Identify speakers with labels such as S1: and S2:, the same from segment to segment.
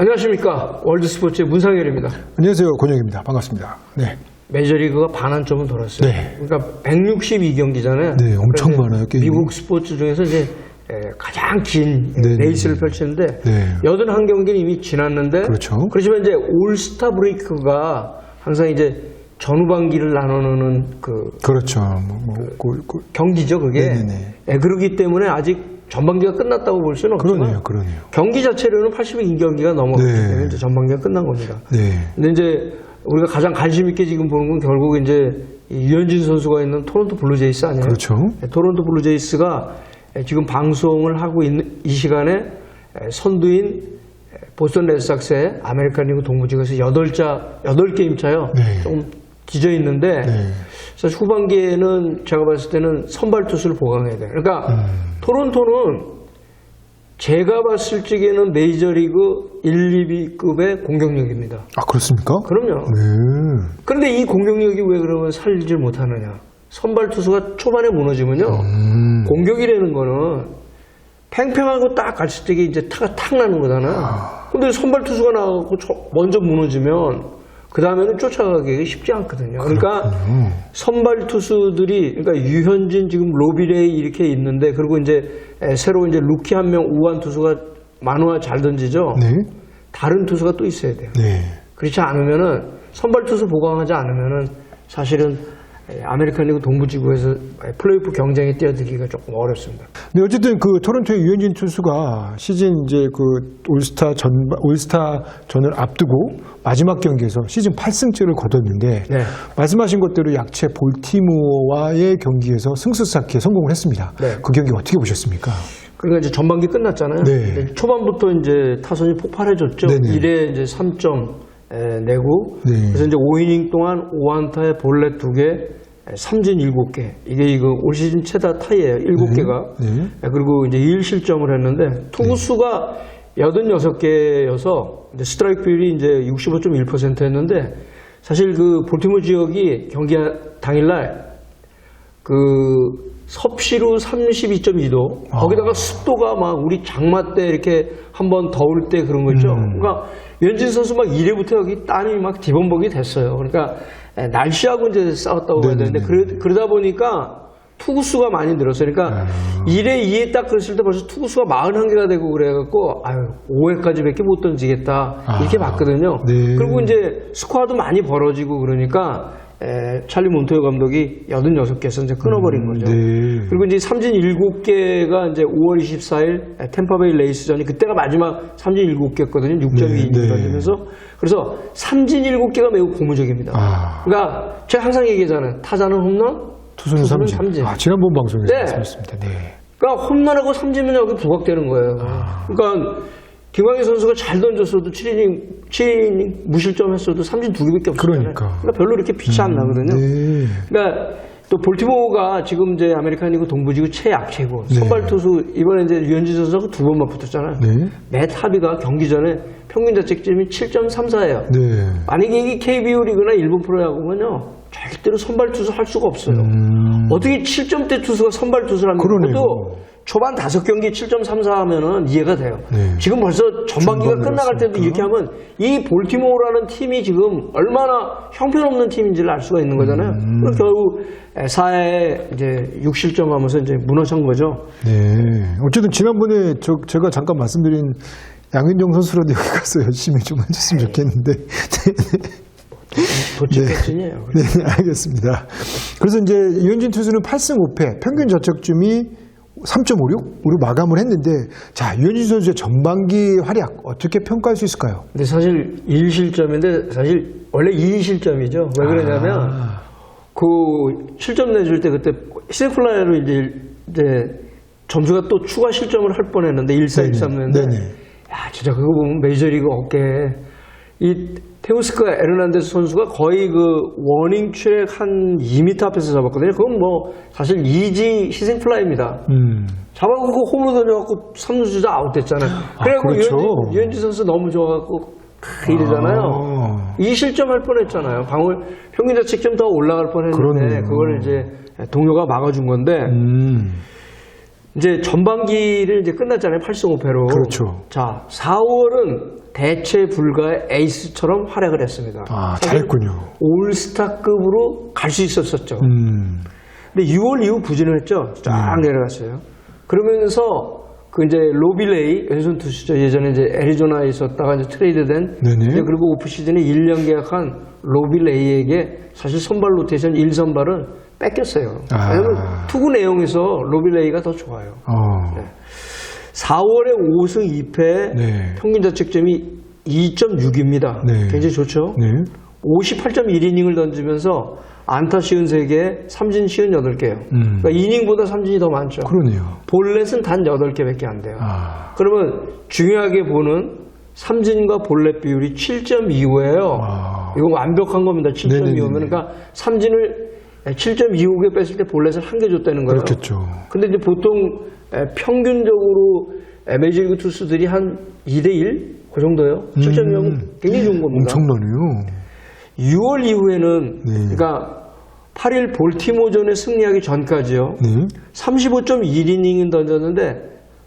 S1: 안녕하십니까. 월드스포츠의 문상열입니다.
S2: 안녕하세요. 권영입니다. 반갑습니다. 네.
S1: 메이저리그가 반환점은 돌았어요.
S2: 네.
S1: 그러니까 162경기잖아요.
S2: 네, 엄청 많아요. 게임이.
S1: 미국 스포츠 중에서 이제 가장 긴
S2: 네,
S1: 레이스를 펼치는데
S2: 네.
S1: 81경기는 이미 지났는데
S2: 그렇죠.
S1: 그렇지만 이제 올스타 브레이크가 항상 이제 전후반기를 나누는
S2: 그렇죠.
S1: 경기죠, 그게.
S2: 네네네.
S1: 네, 그렇기 때문에 아직 전반기가 끝났다고 볼 수는 없지만
S2: 그러네요.
S1: 경기 자체로는 82경기가 넘어갔기
S2: 네.
S1: 때문에 이제 전반기가 끝난 겁니다.
S2: 네.
S1: 근데 이제 우리가 가장 관심 있게 지금 보는 건 결국 이제 유현진 선수가 있는 토론토 블루제이스 아니에요?
S2: 그렇죠.
S1: 토론토 블루제이스가 지금 방송을 하고 있는 이 시간에 선두인 보스턴 레드삭스의 아메리칸 리그 동부지구에서 8게임 차요.
S2: 네.
S1: 좀 뒤져 있는데
S2: 네.
S1: 사실 후반기에는 제가 봤을 때는 선발 투수를 보강해야 돼요. 그러니까 토론토는 제가 봤을 적에는 메이저리그 1, 2비급의 공격력입니다.
S2: 아, 그렇습니까?
S1: 그럼요.
S2: 네.
S1: 그런데 이 공격력이 왜 그러면 살질 못하느냐. 선발 투수가 초반에 무너지면요. 공격이라는 거는 팽팽하고 딱 갔을 때 이제 타가 탁 나는 거잖아요. 근데 선발 투수가 나가고 먼저 무너지면 그 다음에는 쫓아가기 쉽지 않거든요. 그러니까 선발 투수들이, 그러니까 유현진 지금 로비레이 이렇게 있는데, 그리고 이제 새로 이제 루키 한 명 우한 투수가 만화 잘 던지죠.
S2: 네.
S1: 다른 투수가 또 있어야 돼요.
S2: 네.
S1: 그렇지 않으면은 선발 투수 보강하지 않으면은 사실은 아메리칸 리그 동부지구에서 플레이오프 경쟁에 뛰어들기가 조금 어렵습니다.
S2: 네, 어쨌든 그 토론토의 유현진 투수가 시즌 이제 그 올스타전을 앞두고 마지막 경기에서 시즌 8승째를 거뒀는데
S1: 네.
S2: 말씀하신 것대로 약체 볼티모어와의 경기에서 승수쌓기에 성공을 했습니다.
S1: 네.
S2: 그 경기 어떻게 보셨습니까?
S1: 그러니까 이제 전반기 끝났잖아요.
S2: 네.
S1: 근데 초반부터 이제 타선이 폭발해줬죠.
S2: 네네.
S1: 1회 이제 3점 내고,
S2: 네.
S1: 그래서 이제 5이닝 동안 5안타에 볼넷 2개, 삼진 7개. 이게 올 시즌 최다 타이예요. 7개가.
S2: 네.
S1: 그리고 이제 1실점을 했는데 투구수가 86개여서 이제 스트라이크 비율이 이제 65.1% 사실 그 볼티모어 지역이 경기 당일날 그 섭씨로 32.2도 거기다가 습도가 막 우리 장마 때 이렇게 한번 더울 때 그런 거 있죠. 그러니까 유현진 선수 막 1회부터 여기 땀이 막 디범벅이 됐어요. 그러니까 날씨하고 이제 싸웠다고 봐야 되는데 그러다 보니까 투구수가 많이 늘었어요. 그러니까 1회, 2회 딱 그랬을 때 벌써 투구수가 41개가 되고 그래갖고 5회까지밖에 못 던지겠다 이렇게 봤거든요.
S2: 네.
S1: 그리고 이제 스코어도 많이 벌어지고 그러니까 찰리 몬토요 감독이 86개에서 이제 끊어버린 거죠.
S2: 네.
S1: 그리고 이제 삼진 7개가 이제 5월 24일 템파베이 레이스전이 그때가 마지막 삼진 7개였거든요. 6.2이닝
S2: 네.
S1: 던지면서. 그래서 삼진 7개가 매우 고무적입니다. 그러니까 제가 항상 얘기하잖아요. 타자는 홈런,
S2: 투수는 삼진. 지난번 방송에서
S1: 네.
S2: 말씀하셨습니다. 네.
S1: 그러니까 홈런하고 삼진은 여기 부각되는 거예요. 그러니까 김광희 선수가 잘 던졌어도 7이닝 무실점 했어도 삼진 2개밖에 없었잖아요.
S2: 그러니까
S1: 별로 이렇게 빛이 안 나거든요.
S2: 네.
S1: 그러니까 또 볼티모어가 지금 이제 아메리칸 리그 동부지구 최약체고 선발 투수 이번에 이제 유현진 선수하고 2번만 붙었잖아요.
S2: 네.
S1: 맷 하비가 경기 전에 평균 자책점이 7.34예요.
S2: 네.
S1: 만약에 이게 KBO 리그나 일본 프로야구면요 절대로 선발 투수 할 수가 없어요. 어떻게 7점대 투수가 선발 투수를 합니까? 그것도 초반 5경기 7.34 하면은 이해가 돼요.
S2: 네.
S1: 지금 벌써 전반기가 끝나갈 때도 이렇게 하면 이 볼티모어라는 팀이 지금 얼마나 형편없는 팀인지를 알 수가 있는 거잖아요. 그리고 결국 4회 이제 6실점 하면서 이제 무너진 거죠.
S2: 네. 어쨌든 지난번에 제가 잠깐 말씀드린 양현종 선수라도 여기 가서 열심히 좀 해줬으면 좋겠는데.
S1: 도치패친이에요.
S2: 네, 알겠습니다. 그래서 이제 유현진 투수는 8승 5패, 평균 자책점이 3.56으로 마감을 했는데, 자, 유현진 선수의 전반기 활약 어떻게 평가할 수 있을까요?
S1: 근데 사실 1실점인데 사실 원래 2실점이죠. 왜 그러냐면 그 7점 내줄 때 그때 히세플라이로 이제 점수가 또 추가 실점을 할 뻔했는데 1-4, 1-3 냈는데, 야, 진짜 그거 보면 메이저리그 어깨에 이 테오스카 에르난데스 선수가 거의 그 워닝 트랙 한 2m 앞에서 잡았거든요. 그건 뭐 사실 이지 희생플라이입니다. 잡아갖고 그 홈으로 던져갖고 3루 주자 아웃됐잖아요. 그래갖고
S2: 그렇죠.
S1: 유현진 선수 너무 좋아갖고 이러잖아요. 이 실점할 뻔했잖아요. 방울 평균 자책점 더 올라갈 뻔했는데 그걸 이제 동료가 막아준 건데 이제 전반기를 이제 끝났잖아요. 8승 5패로.
S2: 그렇죠.
S1: 자, 4월은 대체 불가의 에이스처럼 활약을 했습니다.
S2: 아, 잘했군요.
S1: 올스타급으로 갈 수 있었었죠. 근데 6월 이후 부진을 했죠. 쫙 내려갔어요. 그러면서 그 이제 로빌레이 왼손 투수죠. 예전에 이제 애리조나에 있었다가 이제 트레이드된.
S2: 네네.
S1: 이제 그리고 오프 시즌에 1년 계약한 로빌레이에게 사실 선발 로테이션 1선발은 뺏겼어요.
S2: 아.
S1: 왜냐면 투구 내용에서 로빌레이가 더 좋아요.
S2: 네.
S1: 4월에 5승 2패
S2: 네.
S1: 평균 자책점이 2.6입니다.
S2: 네.
S1: 굉장히 좋죠.
S2: 네.
S1: 58.1이닝을 던지면서 안타 53개, 삼진 58개요. 그러니까 이닝보다 삼진이 더 많죠.
S2: 그러네요.
S1: 볼넷은 단 8개밖에 안 돼요.
S2: 아.
S1: 그러면 중요하게 보는 삼진과 볼넷 비율이 7.25예요.
S2: 아.
S1: 이거 완벽한 겁니다. 7.25면.
S2: 네네네네.
S1: 그러니까 삼진을 7.25개 뺐을 때 볼넷을 1개 줬다는 거예요.
S2: 그렇겠죠.
S1: 근데 이제 보통 평균적으로 메이저리그 투수들이 한 2대1? 그 정도예요. 7.25면 굉장히 좋은 겁니다.
S2: 엄청나네요.
S1: 6월 이후에는
S2: 네.
S1: 그러니까 8일 볼티모어전에 승리하기 전까지요.
S2: 네.
S1: 35.1이닝을 던졌는데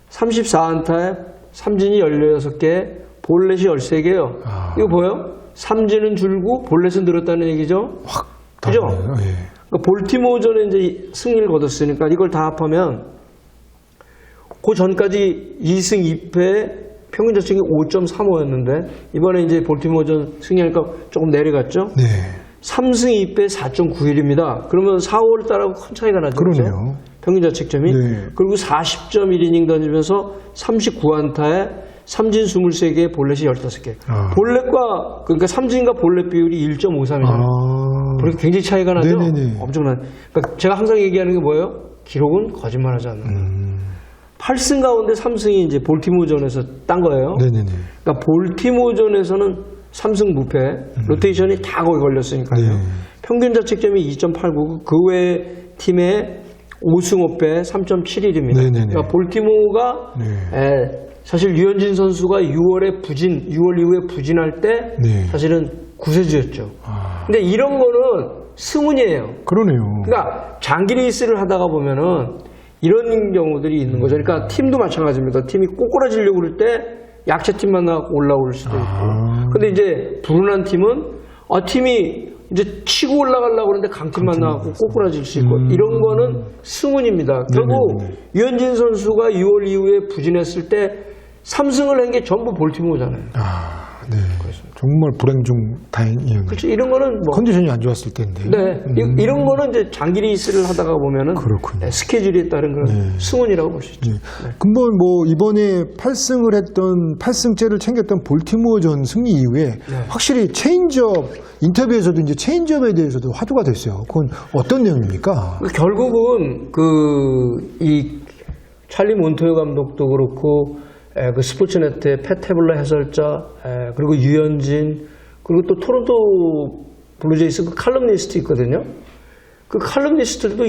S1: 34안타에 삼진이 16개, 볼넷이 13개요.
S2: 아.
S1: 이거 보여요? 삼진은 줄고 볼넷은 늘었다는 얘기죠.
S2: 확
S1: 그죠?
S2: 다르네요. 예.
S1: 그러니까 볼티모어전에 이제 승리를 거뒀으니까 이걸 다 합하면 그 전까지 2승 2패 평균 자책이 5.35였는데 이번에 이제 볼티모어전 승리하니까 조금 내려갔죠.
S2: 네.
S1: 3승 2패 4.91입니다. 그러면 4월 달하고 큰 차이가 나죠.
S2: 그러네요.
S1: 평균 자책점이.
S2: 네.
S1: 그리고 40.1이닝 던지면서 39안타에 삼진 23개, 볼넷이 15개.
S2: 아.
S1: 볼넷과 그러니까 삼진과 볼넷 비율이 1.53이잖아요.
S2: 아.
S1: 그렇게 굉장히 차이가 나죠.
S2: 네네네.
S1: 엄청난. 그러니까 제가 항상 얘기하는 게 뭐예요? 기록은 거짓말하지 않는다. 8승 가운데 3승이 이제 볼티모어전에서 딴 거예요.
S2: 네네네.
S1: 그러니까 볼티모어전에서는 3승 무패, 로테이션이 다 거기 걸렸으니까요.
S2: 네.
S1: 평균 자책점이 2.89, 그 외 팀의 5승 5패 3.71입니다.
S2: 네네네.
S1: 그러니까 볼티모어가
S2: 네.
S1: 사실 유현진 선수가 6월 이후에 부진할 때
S2: 네.
S1: 사실은 구세주였죠.
S2: 아.
S1: 근데 이런 거는 승운이에요.
S2: 그러네요.
S1: 그러니까 장기 레이스를 하다가 보면은 이런 경우들이 있는 거죠. 그러니까 팀도 마찬가지입니다. 팀이 꼬꾸라지려고 그럴 때 약체 팀만 나고 올라올 수도 있고. 근데 이제 불운한 팀은 팀이 이제 치고 올라가려고 그러는데 강팀만 나고 꼬꾸라질 수 있고. 이런 거는 승운입니다. 결국
S2: 네네네.
S1: 유현진 선수가 6월 이후에 부진했을 때 3승을 한 게 전부 볼티모어잖아요.
S2: 아, 네. 정말 불행 중 다행이었네요.
S1: 그렇죠. 이런 거는 뭐
S2: 컨디션이 안 좋았을 텐데.
S1: 네, 이런 거는 이제 장기 레이스를 하다가 보면은
S2: 그렇군요.
S1: 스케줄에 따른 그런 승운이라고 볼 수 있죠.
S2: 네. 근데 뭐 이번에 8승을 했던 8승째를 챙겼던 볼티모어전 승리 이후에 확실히 체인지업 인터뷰에서도 이제 체인지업에 대해서도 화두가 됐어요. 그건 어떤 내용입니까?
S1: 결국은 이 찰리 몬토요 감독도 그렇고 그 스포츠네트의 팻 태블러 해설자 그리고 유현진 그리고 또 토론토 블루제이스 그 칼럼니스트 있거든요. 그 칼럼니스트들도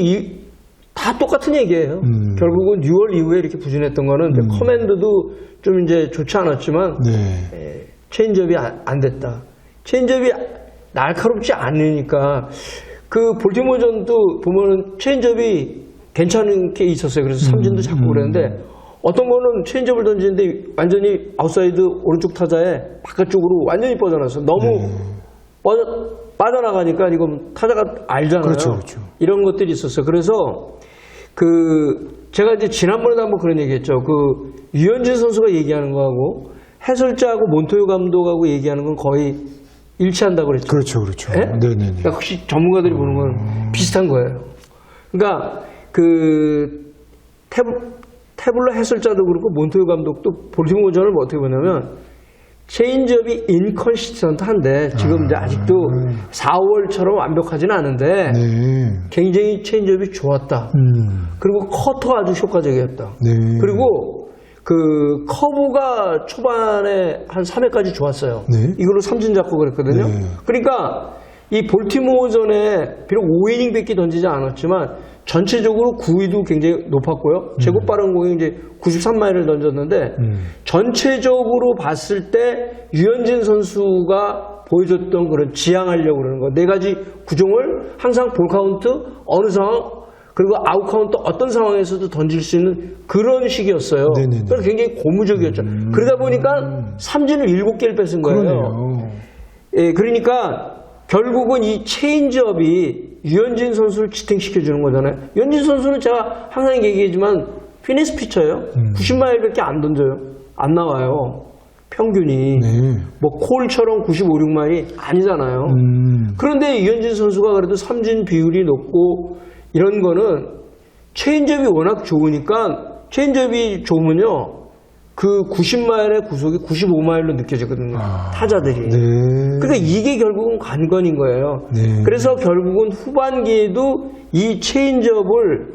S1: 다 똑같은 얘기예요. 결국은 6월 이후에 이렇게 부진했던 거는 이제 커맨드도 좀 이제 좋지 않았지만
S2: 네.
S1: 체인지업이 안 됐다. 체인지업이 날카롭지 않으니까 그 볼티모어전도 보면은 체인지업이 괜찮은 게 있었어요. 그래서 삼진도 잡고 그랬는데 어떤 거는 체인지업을 던지는데 완전히 아웃사이드 오른쪽 타자에 바깥쪽으로 완전히 뻗어나서 너무 빠져나가니까 이건 타자가 알잖아요.
S2: 그렇죠.
S1: 이런 것들이 있었어요. 그래서 제가 이제 지난번에도 한번 그런 얘기했죠. 유현진 선수가 얘기하는 거하고 해설자하고 몬토요 감독하고 얘기하는 건 거의 일치한다고 그랬죠.
S2: 그렇죠.
S1: 네?
S2: 네네네.
S1: 그러니까 혹시 전문가들이 보는 건 비슷한 거예요. 그러니까 태블러 해설자도 그렇고 몬토요 감독도 볼티모어전을 어떻게 보냐면 체인지업이 인컨시스턴트한데 지금 이제 아직도 4월처럼 완벽하지는 않은데
S2: 네.
S1: 굉장히 체인지업이 좋았다. 그리고 커터가 아주 효과적이었다.
S2: 네.
S1: 그리고 커브가 초반에 한 3회까지 좋았어요.
S2: 네.
S1: 이걸로 삼진 잡고 그랬거든요.
S2: 네.
S1: 그러니까 이 볼티모어전에 비록 5이닝밖에 던지지 않았지만 전체적으로 9위도 굉장히 높았고요. 제곱 빠른 공이 이제 93마일을 던졌는데 전체적으로 봤을 때 유현진 선수가 보여줬던 그런 지향하려고 그러는 거. 4가지 구종을 항상 볼 카운트 어느 상황 그리고 아웃카운트 어떤 상황에서도 던질 수 있는 그런 식이었어요.
S2: 네네네.
S1: 그래서 굉장히 고무적이었죠. 그러다 보니까 삼진을 7개를 뺏은 거예요.
S2: 그러네요.
S1: 예, 그러니까 결국은 이 체인지업이 유현진 선수를 지탱시켜주는 거잖아요. 유현진 선수는 제가 항상 얘기하지만 피니스 피처예요. 90마일밖에 안 던져요. 안 나와요. 평균이.
S2: 네.
S1: 뭐 콜처럼 95, 6마일이 아니잖아요. 그런데 유현진 선수가 그래도 삼진 비율이 높고 이런 거는 체인지업이 워낙 좋으니까 체인지업이 좋으면요. 그 90마일의 구속이 95마일로 느껴지거든요. 타자들이.
S2: 네.
S1: 그러니까 이게 결국은 관건인 거예요.
S2: 네.
S1: 그래서 결국은 후반기에도 이 체인지업을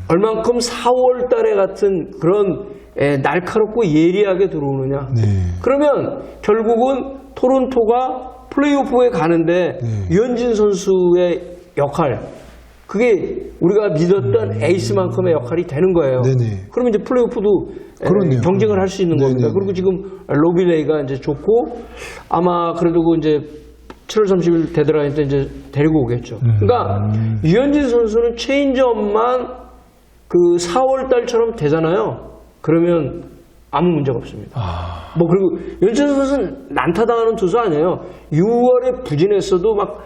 S1: 얼만큼 4월 달에 같은 그런 날카롭고 예리하게 들어오느냐.
S2: 네.
S1: 그러면 결국은 토론토가 플레이오프에 가는데 유현진 선수의 역할, 그게 우리가 믿었던 에이스만큼의 역할이 되는 거예요.
S2: 네네.
S1: 그러면 이제 플레이오프도
S2: 그렇네요.
S1: 경쟁을 할 수 있는
S2: 네네.
S1: 겁니다. 그리고 지금 로빌레이가 이제 좋고 아마 그래도 이제 7월 30일 데드라인 때 이제 데리고 오겠죠. 그러니까 유현진 선수는 체인지업만 그 4월 달처럼 되잖아요. 그러면 아무 문제가 없습니다. 뭐 그리고 유현진 선수는 난타당하는 투수 아니에요. 6월에 부진했어도 막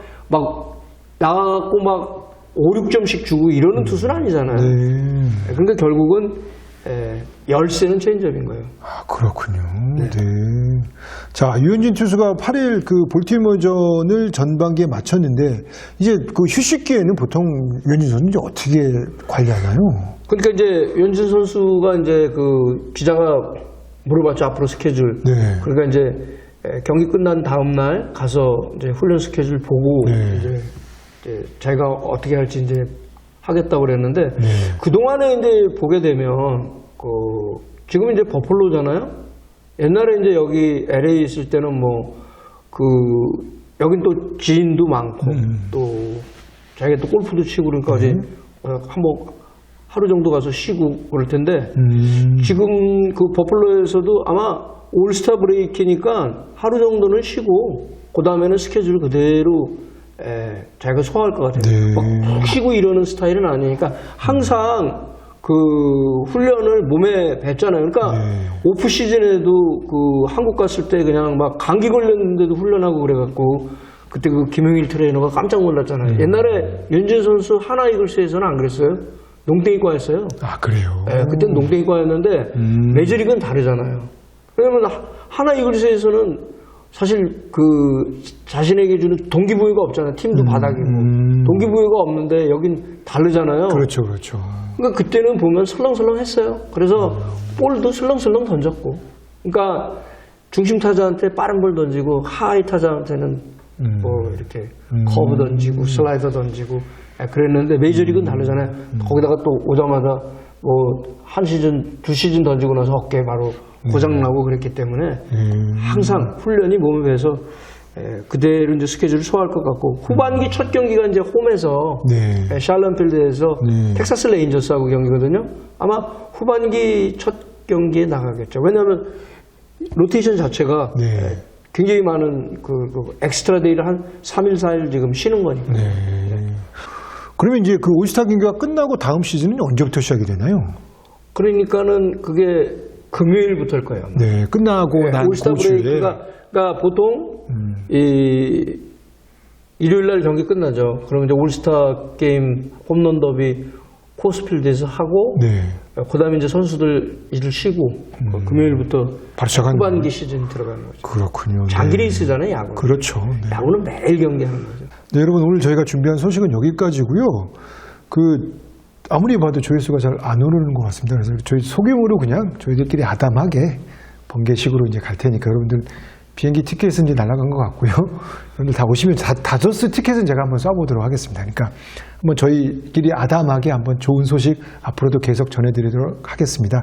S1: 나가고 막 5, 6점씩 주고 이러는 투수는 아니잖아요.
S2: 네.
S1: 그러니까 결국은 열쇠는 체인지업인 거예요.
S2: 아, 그렇군요. 네. 자, 유현진 투수가 8일 그 볼티모어전을 전반기에 마쳤는데 이제 그 휴식기에는 보통 유현진 선수는 이제 어떻게 관리하나요?
S1: 그러니까 이제 유현진 선수가 이제 그 기자가 물어봤죠. 앞으로 스케줄.
S2: 네.
S1: 그러니까 이제 경기 끝난 다음 날 가서 이제 훈련 스케줄 보고
S2: 네.
S1: 이제 자기가 어떻게 할지 이제 하겠다고 그랬는데
S2: 네.
S1: 그동안에 이제 보게 되면 지금 이제 버플로잖아요. 옛날에 이제 여기 LA 있을 때는 뭐 여긴 또 지인도 많고 또 자기가 또 골프도 치고 그러니까 이제 한번 하루 정도 가서 쉬고 그럴 텐데 지금 그 버플로에서도 아마 올스타 브레이크니까 하루 정도는 쉬고 그 다음에는 스케줄 그대로 자기가 소화할 것 같아요.
S2: 네.
S1: 막 쉬고 이러는 스타일은 아니니까 항상 그 훈련을 몸에 뱉잖아요. 그러니까
S2: 네.
S1: 오프 시즌에도 그 한국 갔을 때 그냥 막 감기 걸렸는데도 훈련하고 그래갖고 그때 그 김용일 트레이너가 깜짝 놀랐잖아요. 옛날에 윤진 선수 하나 이글스에서는 안 그랬어요. 농땡이과였어요.
S2: 아, 그래요?
S1: 그때는 농땡이과였는데 메이저리그는 다르잖아요. 왜냐면 하나 이글스에서는 사실 그 자신에게 주는 동기부여가 없잖아요. 팀도 바닥이고 동기부여가 없는데 여긴 다르잖아요.
S2: 그렇죠, 그렇죠.
S1: 그러니까 그때는 보면 설렁설렁했어요. 그래서 볼도 설렁설렁 던졌고, 그러니까 중심 타자한테 빠른 볼 던지고 하이 타자한테는 뭐 이렇게 커브 던지고 슬라이더 던지고 그랬는데 메이저리그는 다르잖아요. 거기다가 또 오자마자 뭐 한 시즌, 두 시즌 던지고 나서 어깨 바로 고장나고 그랬기 때문에 항상 훈련이 몸에 배서 그대로 이제 스케줄을 소화할 것 같고 후반기 첫 경기가 이제 홈에서
S2: 네.
S1: 샬런필드에서
S2: 네.
S1: 텍사스 레인저스하고 경기거든요. 아마 후반기 첫 경기에 나가겠죠. 왜냐하면 로테이션 자체가
S2: 네.
S1: 굉장히 많은 그 엑스트라 데이를 한 3일, 4일 지금 쉬는 거니까.
S2: 네. 그러면 이제 그 올스타 경기가 끝나고 다음 시즌은 언제부터 시작이 되나요?
S1: 그러니까는 그게 금요일부터일 거예요.
S2: 네, 끝나고 난
S1: 올스타
S2: 그 주에.
S1: 브레이크가 그러니까 보통 이 일요일 날 경기 끝나죠. 그럼 이제 올스타 게임 홈런 더비 코스필드에서 하고
S2: 네.
S1: 그다음에 이제 선수들 일을 쉬고 금요일부터
S2: 바로 시작하는
S1: 후반기
S2: 거예요?
S1: 시즌 들어가는 거죠.
S2: 그렇군요.
S1: 장기
S2: 네.
S1: 레이스잖아요, 야구.
S2: 그렇죠. 네.
S1: 야구는 매일 경기하는 거죠.
S2: 네, 여러분 오늘 저희가 준비한 소식은 여기까지고요. 아무리 봐도 조회수가 잘 안 오르는 것 같습니다. 그래서 저희 소규모로 그냥 저희들끼리 아담하게 번개식으로 이제 갈 테니까 여러분들 비행기 티켓은 이제 날아간 것 같고요. 여러분들 다 오시면 다저스 티켓은 제가 한번 쏴보도록 하겠습니다. 그러니까 한번 저희끼리 아담하게 한번 좋은 소식 앞으로도 계속 전해드리도록 하겠습니다.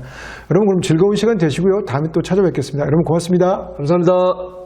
S2: 여러분 그럼 즐거운 시간 되시고요. 다음에 또 찾아뵙겠습니다. 여러분 고맙습니다.
S1: 감사합니다.